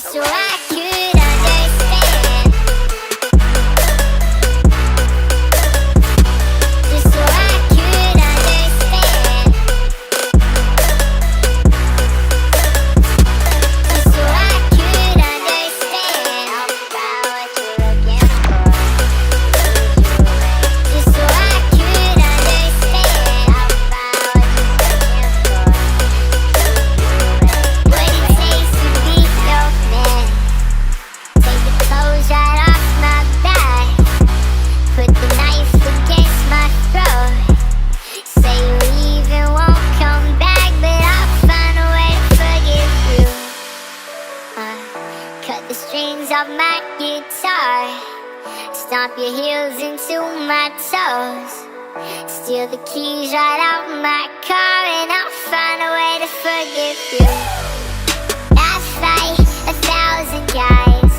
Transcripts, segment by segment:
just so I could understand. Just so I could understand. Just so I could understand about what you're looking for. Just so I could understand about what you're looking for. What it takes to be your man. Take the clothes right off my back. Put the knife against my throat. Say you leave and won't come back, but I'll find a way to forgive you. Cut the strings off my guitar. Stomp your heels into my toes. Steal the keys right out my car, and I'll find a way to forgive you. I fight 1,000 guys,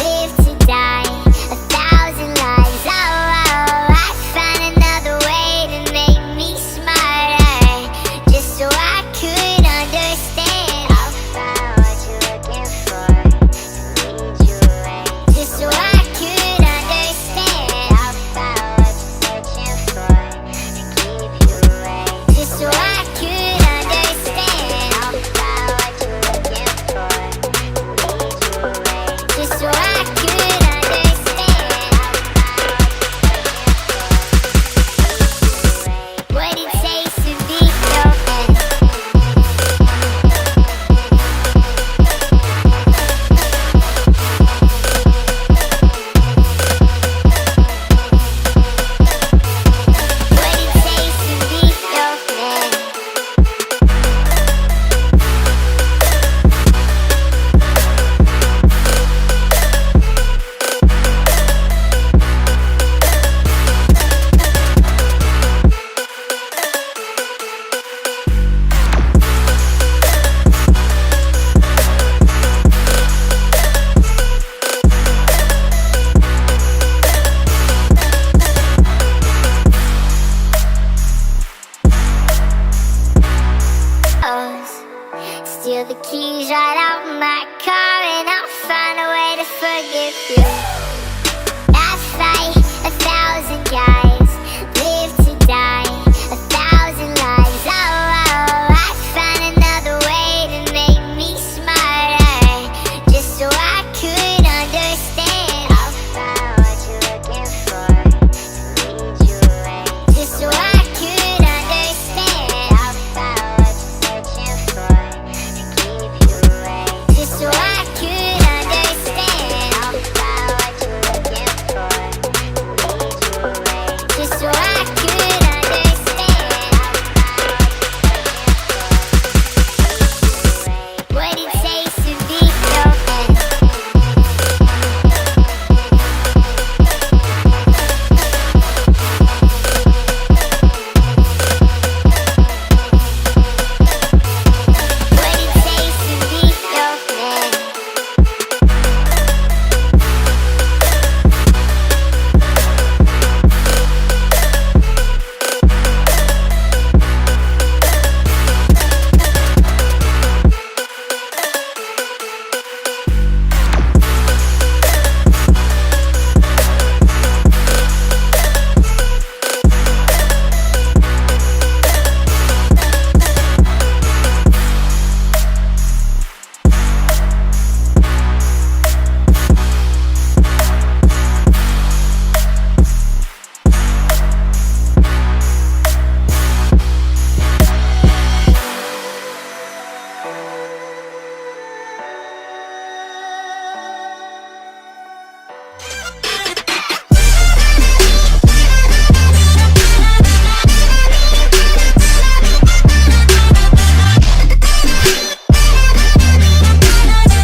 live to die 1,000 lives. Oh, I find another way to make me smarter, just so I could understand about what you're looking for, to lead you away. Just so I could understand about what you're searching for, to keep you away. Just so I could understand about what you're looking for, to lead you away. Just so I could understand about what it takes to be your man. What it takes to be your man. Steal the keys right out my car, and I'll find a way to forgive you.